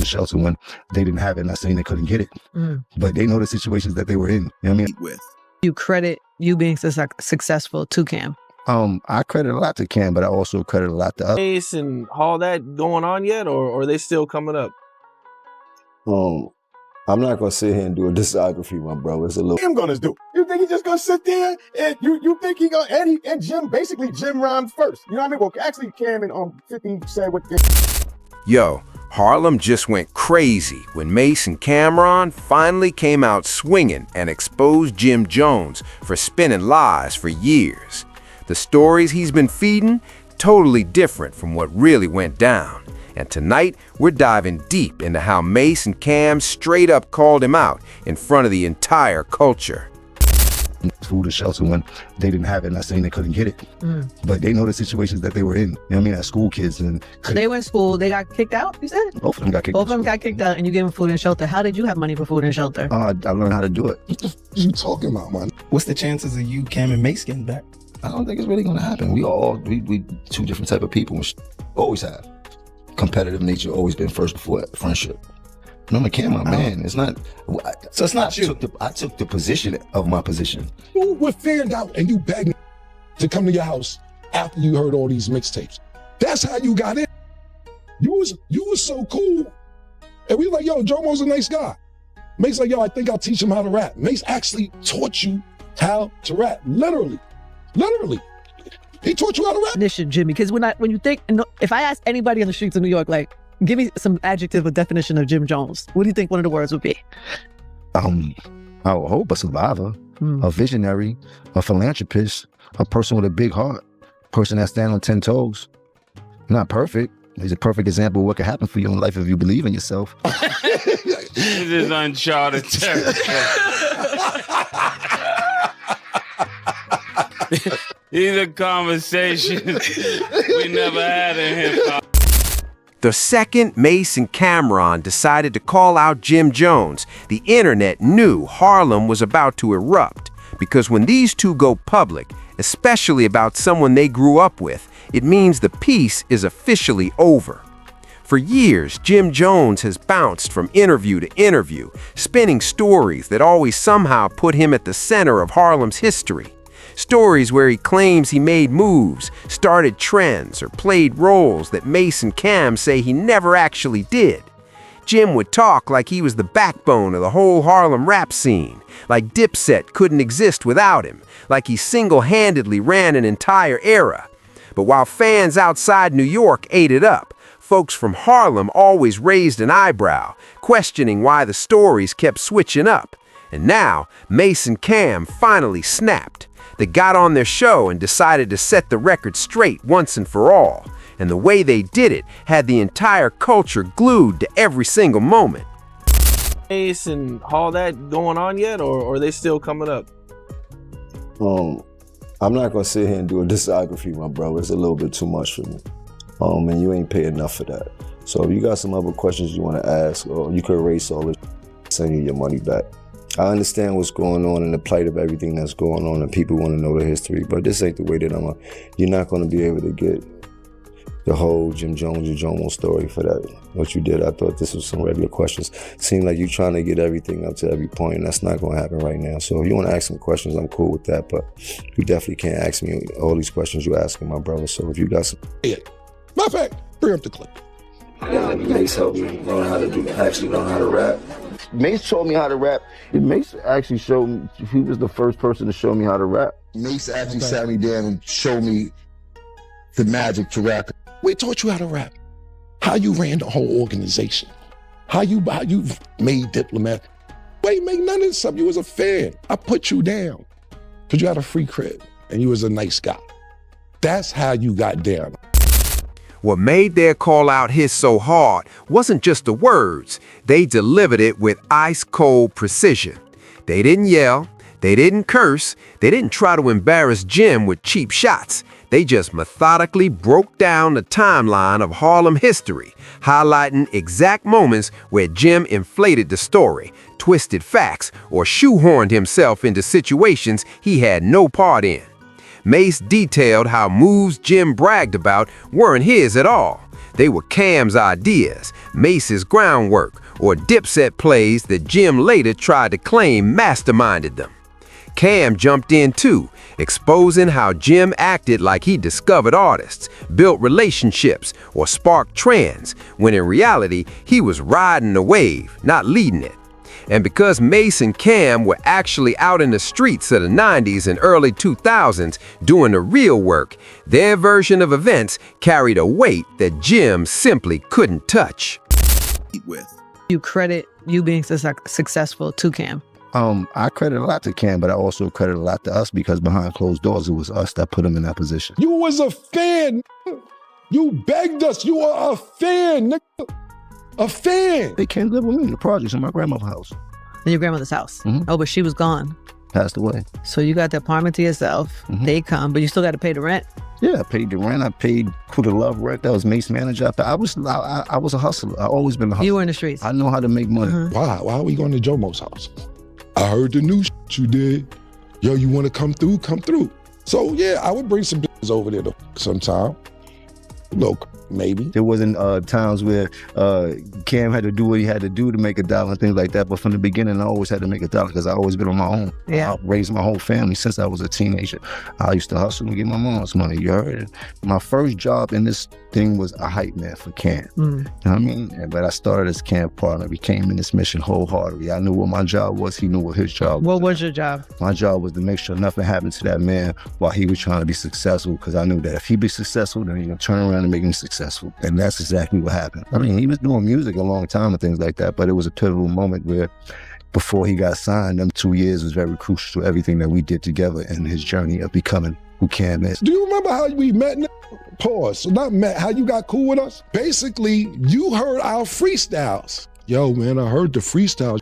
shelter when they didn't have it. Not saying they couldn't get it, but they know the situations that they were in. You know what I mean? With You credit you being successful to Cam. I credit a lot to Cam, but I also credit a lot to others. Mase and all that going on yet, or are they still coming up? I'm not gonna sit here and do a discography, my bro. It's a little. I'm gonna do. You think he's just gonna sit there and you think he gonna and Jim basically Jim rhymed first. You know what I mean? Well, actually, Cam and 50 said what. Yo, Harlem just went crazy when Mase and Cameron finally came out swinging and exposed Jim Jones for spinning lies for years. The stories he's been feeding, totally different from what really went down. And tonight, we're diving deep into how Mase and Cam straight up called him out in front of the entire culture. Food and shelter when they didn't have it. Not saying they couldn't get it, but they know the situations that they were in. You know what I mean? As school kids. And They went to school, they got kicked out, you said? both of them got kicked out. Both of them got kicked out and you gave them food and shelter. How did you have money for food and shelter? I learned how to do it. What you talking about, man? What's the chances of you, Cam, and Mase getting back? I don't think it's really gonna happen. We two different type of people. Always have. Competitive nature always been first before friendship. Remember, Cam, my man. It's not. So it's not you. I took the position of my position. You were fanned out and you begged me to come to your house after you heard all these mixtapes. That's how you got in. You was so cool. And we were like, yo, Jomo's a nice guy. Mace like, yo, I think I'll teach him how to rap. Mace actually taught you how to rap. Literally. He taught you how to rap. Definition, Jimmy, because when you think, if I ask anybody on the streets of New York, like, give me some adjective or definition of Jim Jones, what do you think one of the words would be? I would hope a survivor, a visionary, a philanthropist, a person with a big heart, a person that stands on 10 toes. Not perfect. He's a perfect example of what could happen for you in life if you believe in yourself. This is uncharted territory. These are conversations we never had in hip-hop. The second Mase and Cameron decided to call out Jim Jones, the internet knew Harlem was about to erupt. Because when these two go public, especially about someone they grew up with, it means the piece is officially over. For years, Jim Jones has bounced from interview to interview, spinning stories that always somehow put him at the center of Harlem's history. Stories where he claims he made moves, started trends, or played roles that Mase and Cam say he never actually did. Jim would talk like he was the backbone of the whole Harlem rap scene, like Dipset couldn't exist without him, like he single-handedly ran an entire era. But while fans outside New York ate it up, folks from Harlem always raised an eyebrow, questioning why the stories kept switching up. And now, Mase and Cam finally snapped. They got on their show and decided to set the record straight once and for all. And the way they did it had the entire culture glued to every single moment. Mase and all that going on yet, or are they still coming up? I'm not gonna sit here and do a discography, my bro. It's a little bit too much for me. And you ain't pay enough for that. So if you got some other questions you want to ask, or you could erase all this, send you your money back. I understand what's going on and the plight of everything that's going on, and people want to know the history, but this ain't the way that you're not going to be able to get the whole Jim Jones or Jomo story for that. What you did, I thought this was some regular questions. It seemed like you're trying to get everything up to every point, and that's not going to happen right now. So if you want to ask some questions, I'm cool with that, but you definitely can't ask me all these questions you're asking, my brother. So if you got some... Matter of fact, bring up the clip. Yeah, Mase helped me learn how to rap. Mase taught me how to rap. Mase actually showed me, he was the first person to show me how to rap. Mase actually sat me down and showed me the magic to rap. We taught you how to rap. How you ran the whole organization. How you made Diplomat. Wait, make none of this up. You was a fan. I put you down because you had a free crib and you was a nice guy. That's how you got down. What made their call out hit so hard wasn't just the words. They delivered it with ice-cold precision. They didn't yell, they didn't curse, they didn't try to embarrass Jim with cheap shots. They just methodically broke down the timeline of Harlem history, highlighting exact moments where Jim inflated the story, twisted facts, or shoehorned himself into situations he had no part in. Mase detailed how moves Jim bragged about weren't his at all. They were Cam's ideas, Mase's groundwork, or Dipset plays that Jim later tried to claim masterminded them. Cam jumped in too, exposing how Jim acted like he discovered artists, built relationships, or sparked trends, when in reality, he was riding the wave, not leading it. And because Mase and Cam were actually out in the streets of the 90s and early 2000s doing the real work, their version of events carried a weight that Jim simply couldn't touch. You credit you being successful to Cam. I credit a lot to Cam, but I also credit a lot to us because behind closed doors, it was us that put him in that position. You was a fan. You begged us. You are a fan, nigga. A fan. They came live with me in the projects in my grandmother's house. In your grandmother's house. Mm-hmm. Oh, but she was gone. Passed away. So you got the apartment to yourself. Mm-hmm. They come, but you still got to pay the rent. Yeah, I paid the rent. I paid for the love rent. That was Mase manager. I was a hustler. I always been a hustler. You were in the streets. I know how to make money. Mm-hmm. Why are we going to Jomo's house? I heard the new you did. Yo, you want to come through? Come through. So yeah, I would bring some business over there sometime. Look, maybe. There wasn't times where Cam had to do what he had to do to make $1 and things like that. But from the beginning, I always had to make $1 because I always been on my own. Yeah. I raised my whole family since I was a teenager. I used to hustle and get my mom's money. You heard it. My first job in this thing was a hype man for Cam. You know what I mean? But I started as Cam partner. We came in this mission wholeheartedly. I knew what my job was. He knew what his job was. What was your job? My job was to make sure nothing happened to that man while he was trying to be successful, because I knew that if he be successful, then he's going to turn around and make him successful. And that's exactly what happened. I mean, he was doing music a long time and things like that, but it was a pivotal moment where before he got signed, them 2 years was very crucial to everything that we did together in his journey of becoming who Cam is. Do you remember how we met? Pause. So not met, how you got cool with us? Basically, you heard our freestyles. Yo, man, I heard the freestyle.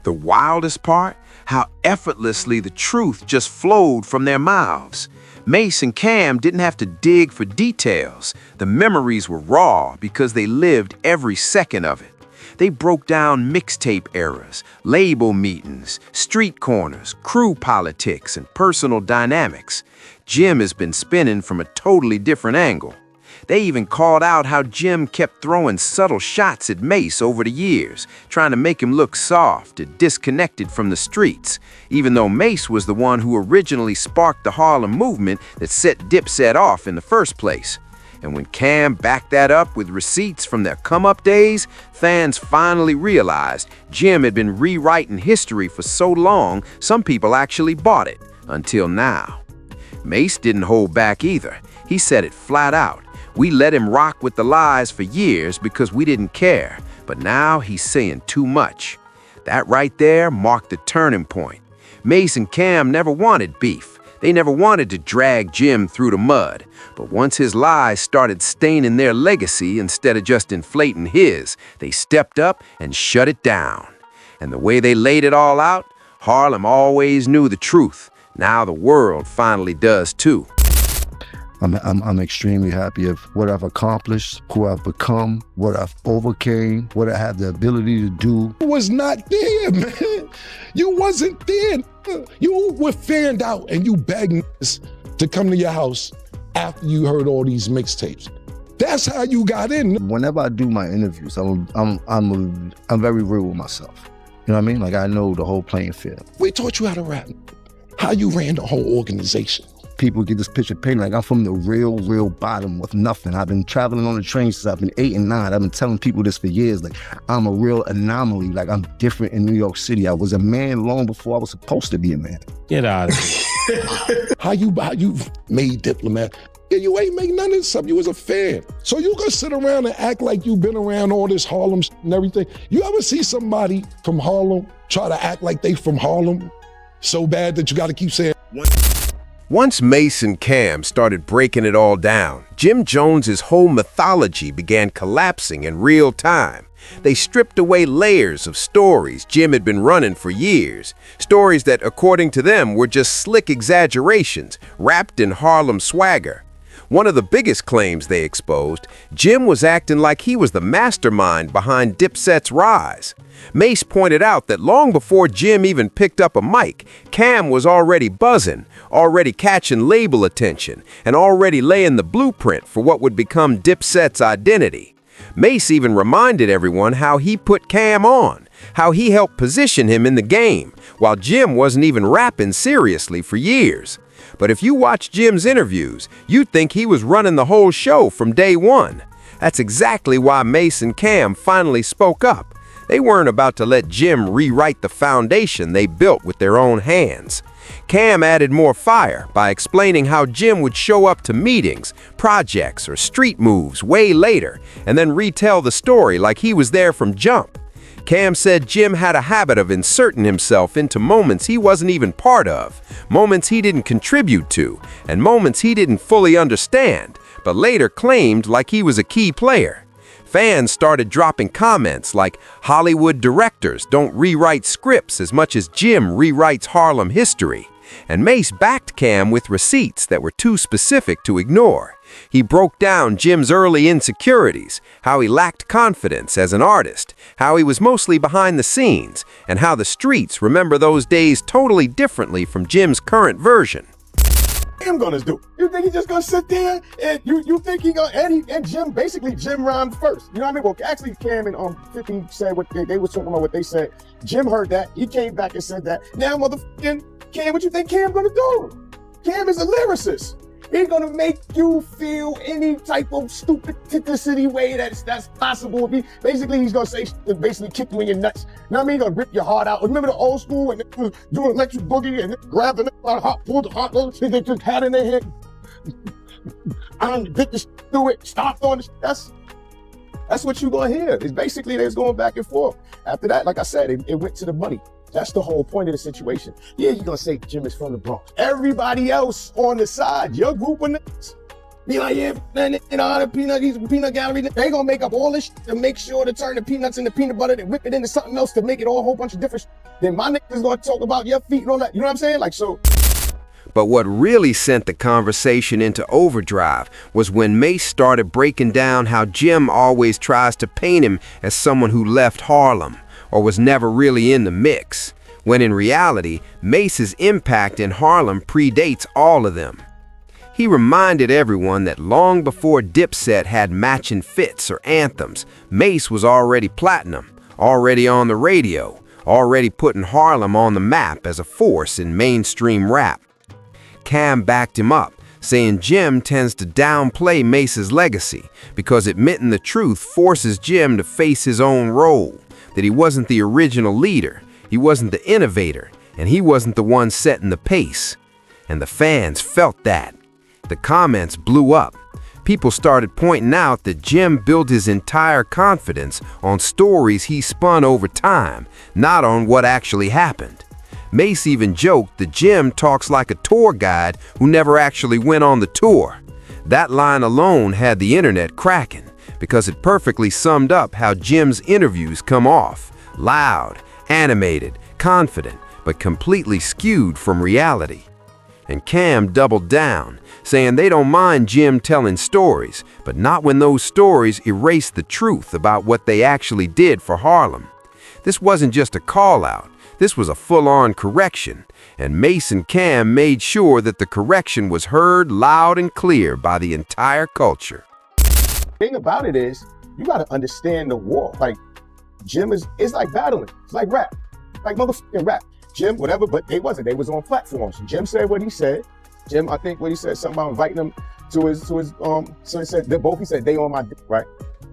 The wildest part? How effortlessly the truth just flowed from their mouths. Mase and Cam didn't have to dig for details. The memories were raw because they lived every second of it. They broke down mixtape eras, label meetings, street corners, crew politics, and personal dynamics. Jim has been spinning from a totally different angle. They even called out how Jim kept throwing subtle shots at Mase over the years, trying to make him look soft and disconnected from the streets, even though Mase was the one who originally sparked the Harlem movement that set Dipset off in the first place. And when Cam backed that up with receipts from their come-up days, fans finally realized Jim had been rewriting history for so long, some people actually bought it, until now. Mase didn't hold back either. He said it flat out. We let him rock with the lies for years because we didn't care, but now he's saying too much. That right there marked the turning point. Mase and Cam never wanted beef. They never wanted to drag Jim through the mud. But once his lies started staining their legacy instead of just inflating his, they stepped up and shut it down. And the way they laid it all out, Harlem always knew the truth. Now the world finally does too. I'm extremely happy of what I've accomplished, who I've become, what I've overcame, what I have the ability to do. You was not there, man. You wasn't there. You were fanned out and you begged us to come to your house after you heard all these mixtapes. That's how you got in. Whenever I do my interviews, I'm very real with myself. You know what I mean? Like, I know the whole playing field. We taught you how to rap, how you ran the whole organization. People get this picture painted like I'm from the real bottom with nothing. I've been traveling on the train since I've been 8 and 9. I've been telling people this for years. Like, I'm a real anomaly. Like, I'm different in New York City. I was a man long before I was supposed to be a man. Get out of here. How you made Diplomat? Yeah, you ain't make none of this stuff. You was a fan. So you gonna sit around and act like you been around all this Harlem and everything. You ever see somebody from Harlem try to act like they from Harlem so bad that you gotta keep saying, Once Mase and Cam started breaking it all down, Jim Jones's whole mythology began collapsing in real time. They stripped away layers of stories Jim had been running for years, stories that, according to them, were just slick exaggerations wrapped in Harlem swagger. One of the biggest claims they exposed, Jim was acting like he was the mastermind behind Dipset's rise. Mase pointed out that long before Jim even picked up a mic, Cam was already buzzing, already catching label attention, and already laying the blueprint for what would become Dipset's identity. Mase even reminded everyone how he put Cam on, how he helped position him in the game, while Jim wasn't even rapping seriously for years. But if you watch Jim's interviews, you'd think he was running the whole show from day one. That's exactly why Mase and Cam finally spoke up. They weren't about to let Jim rewrite the foundation they built with their own hands. Cam added more fire by explaining how Jim would show up to meetings, projects, or street moves way later, and then retell the story like he was there from jump. Cam said Jim had a habit of inserting himself into moments he wasn't even part of, moments he didn't contribute to, and moments he didn't fully understand, but later claimed like he was a key player. Fans started dropping comments like Hollywood directors don't rewrite scripts as much as Jim rewrites Harlem history. And Mase backed Cam with receipts that were too specific to ignore. He broke down Jim's early insecurities, how he lacked confidence as an artist, how he was mostly behind the scenes, and how the streets remember those days totally differently from Jim's current version. Cam gonna do? You think he's just gonna sit there and you think he gonna and Jim basically Jim rhymed first. You know what I mean? Well, actually Cam and 50 said what they was talking about what they said. Jim heard that. He came back and said that. Now motherfucking Cam, what you think Cam gonna do? Cam is a lyricist. He's gonna make you feel any type of stupidity way that's possible. Basically, he's gonna say basically kick you in your nuts. You know what I mean? He's gonna rip your heart out. Remember the old school when they was doing electric boogie and grabbed the heart, pulled the heart, they just had in their head. I'm bit through it, stomped on it. That's what you're gonna hear. It's basically they're going back and forth. After that, like I said, it went to the money. That's the whole point of the situation. Yeah, you're gonna say Jim is from the Bronx. Everybody else on the side, your group of niggas, be like, yeah, he's a peanut gallery. They gonna make up all this shit to make sure to turn the peanuts into peanut butter and whip it into something else to make it all a whole bunch of different shit. Then my niggas gonna talk about your feet and all that. You know what I'm saying? Like, so. But what really sent the conversation into overdrive was when Mase started breaking down how Jim always tries to paint him as someone who left Harlem, or was never really in the mix, when in reality, Mase's impact in Harlem predates all of them. He reminded everyone that long before Dipset had matching fits or anthems, Mase was already platinum, already on the radio, already putting Harlem on the map as a force in mainstream rap. Cam backed him up, saying Jim tends to downplay Mase's legacy because admitting the truth forces Jim to face his own role, that he wasn't the original leader, he wasn't the innovator, and he wasn't the one setting the pace. And the fans felt that. The comments blew up. People started pointing out that Jim built his entire confidence on stories he spun over time, not on what actually happened. Mase even joked that Jim talks like a tour guide who never actually went on the tour. That line alone had the internet cracking, because it perfectly summed up how Jim's interviews come off: loud, animated, confident, but completely skewed from reality. And Cam doubled down, saying they don't mind Jim telling stories, but not when those stories erase the truth about what they actually did for Harlem. This wasn't just a call-out, this was a full-on correction, and Mase and Cam made sure that the correction was heard loud and clear by the entire culture. Thing about it is, you gotta understand the war. Like, Jim it's like battling. It's like rap. Like motherfucking rap. Jim, whatever, but they wasn't. They was on platforms. Jim said what he said. Jim, I think what he said, something about inviting him to his so he said, he said, they on my dick, right?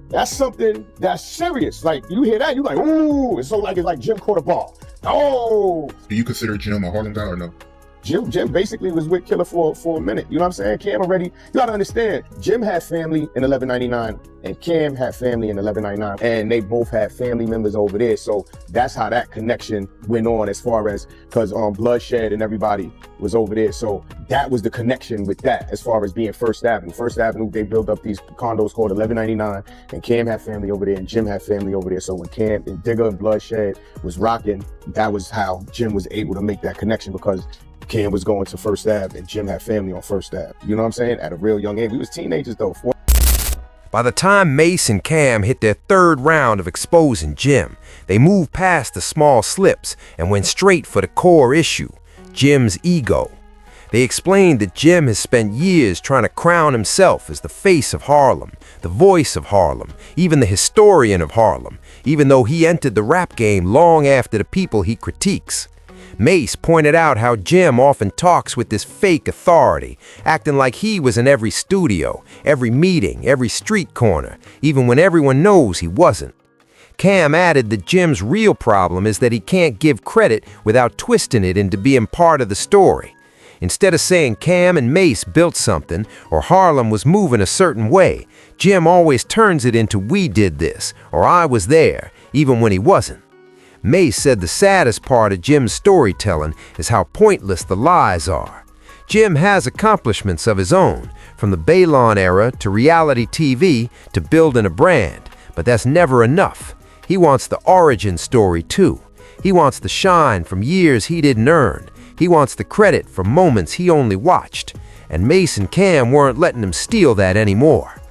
That's something that's serious. Like, you hear that, you like, ooh, it's like Jim caught a ball. Oh. Do you consider Jim a Harlem guy or no? Jim basically was with Killer for a minute. You know what I'm saying? Cam already, you gotta understand, Jim had family in 1199 and Cam had family in 1199, and they both had family members over there. So that's how that connection went on, as far as, because Bloodshed and everybody was over there. So that was the connection with that, as far as being First Avenue. First Avenue, they built up these condos called 1199, and Cam had family over there and Jim had family over there. So when Cam and Digger and Bloodshed was rocking, that was how Jim was able to make that connection, because Cam was going to First Ave and Jim had family on First Ave. You know what I'm saying? At a real young age. We was teenagers though. By the time Mase and Cam hit their third round of exposing Jim, they moved past the small slips and went straight for the core issue, Jim's ego. They explained that Jim has spent years trying to crown himself as the face of Harlem, the voice of Harlem, even the historian of Harlem, even though he entered the rap game long after the people he critiques. Mase pointed out how Jim often talks with this fake authority, acting like he was in every studio, every meeting, every street corner, even when everyone knows he wasn't. Cam added that Jim's real problem is that he can't give credit without twisting it into being part of the story. Instead of saying Cam and Mase built something or Harlem was moving a certain way, Jim always turns it into we did this or I was there, even when he wasn't. Mase said the saddest part of Jim's storytelling is how pointless the lies are. Jim has accomplishments of his own, from the Baylon era to reality TV to building a brand, but that's never enough. He wants the origin story too. He wants the shine from years he didn't earn. He wants the credit for moments he only watched. And Mase and Cam weren't letting him steal that anymore.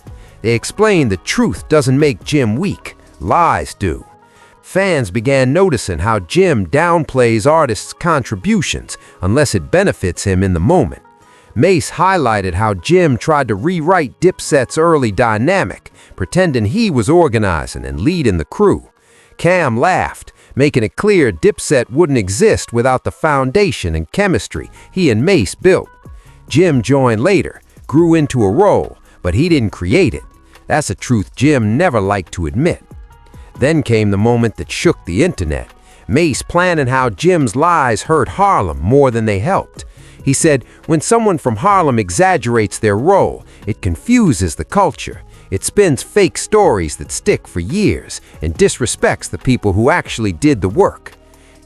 They explained that truth doesn't make Jim weak, lies do. Fans began noticing how Jim downplays artists' contributions unless it benefits him in the moment. Mase highlighted how Jim tried to rewrite Dipset's early dynamic, pretending he was organizing and leading the crew. Cam laughed, making it clear Dipset wouldn't exist without the foundation and chemistry he and Mase built. Jim joined later, grew into a role, but he didn't create it. That's a truth Jim never liked to admit. Then came the moment that shook the internet. Mase planning how Jim's lies hurt Harlem more than they helped. He said, when someone from Harlem exaggerates their role, it confuses the culture. It spins fake stories that stick for years and disrespects the people who actually did the work.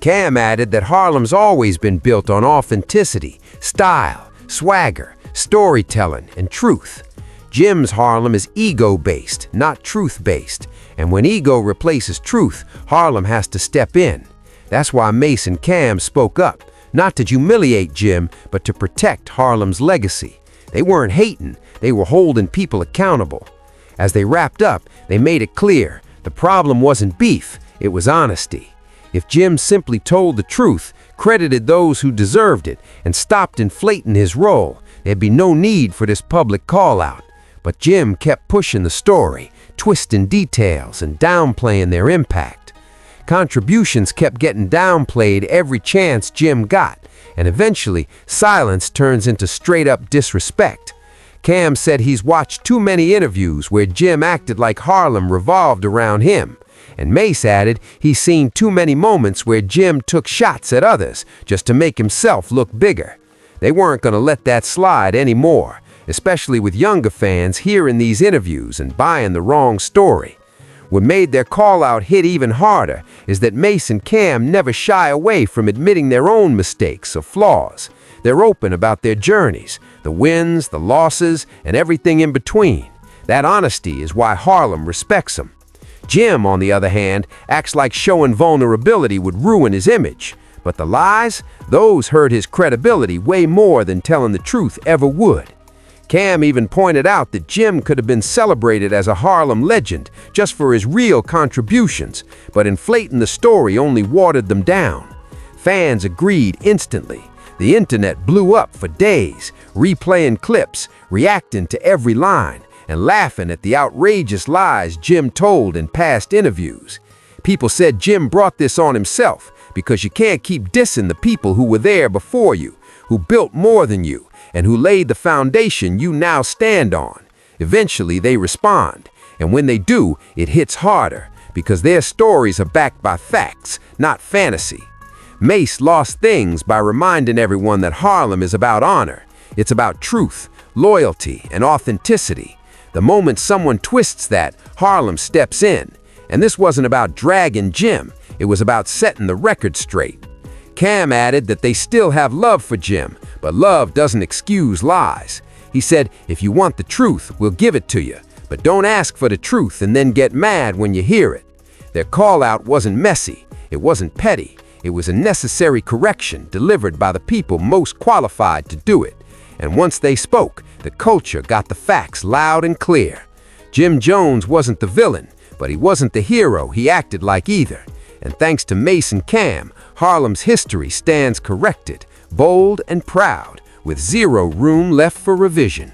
Cam added that Harlem's always been built on authenticity, style, swagger, storytelling, and truth. Jim's Harlem is ego-based, not truth-based. And when ego replaces truth, Harlem has to step in. That's why Mase and Cam spoke up, not to humiliate Jim, but to protect Harlem's legacy. They weren't hating, they were holding people accountable. As they wrapped up, they made it clear, the problem wasn't beef, it was honesty. If Jim simply told the truth, credited those who deserved it, and stopped inflating his role, there'd be no need for this public call-out. But Jim kept pushing the story, twisting details and downplaying their impact. Contributions kept getting downplayed every chance Jim got, and eventually silence turns into straight-up disrespect. Cam said he's watched too many interviews where Jim acted like Harlem revolved around him, and Mase added he's seen too many moments where Jim took shots at others just to make himself look bigger. They weren't going to let that slide anymore, especially with younger fans hearing these interviews and buying the wrong story. What made their call-out hit even harder is that Mase and Cam never shy away from admitting their own mistakes or flaws. They're open about their journeys, the wins, the losses, and everything in between. That honesty is why Harlem respects them. Jim, on the other hand, acts like showing vulnerability would ruin his image. But the lies, those hurt his credibility way more than telling the truth ever would. Cam even pointed out that Jim could have been celebrated as a Harlem legend just for his real contributions, but inflating the story only watered them down. Fans agreed instantly. The internet blew up for days, replaying clips, reacting to every line, and laughing at the outrageous lies Jim told in past interviews. People said Jim brought this on himself because you can't keep dissing the people who were there before you, who built more than you, and who laid the foundation you now stand on. Eventually, they respond, and when they do, it hits harder, because their stories are backed by facts, not fantasy. Mase lost things by reminding everyone that Harlem is about honor. It's about truth, loyalty, and authenticity. The moment someone twists that, Harlem steps in. And this wasn't about dragging Jim, it was about setting the record straight. Cam added that they still have love for Jim, but love doesn't excuse lies. He said, if you want the truth, we'll give it to you, but don't ask for the truth and then get mad when you hear it. Their call-out wasn't messy, it wasn't petty, It was a necessary correction delivered by the people most qualified to do it. And once they spoke, the culture got the facts loud and clear. Jim Jones wasn't the villain, but he wasn't the hero he acted like either. And thanks to Mase and Cam, Harlem's history stands corrected, bold and proud, with zero room left for revision.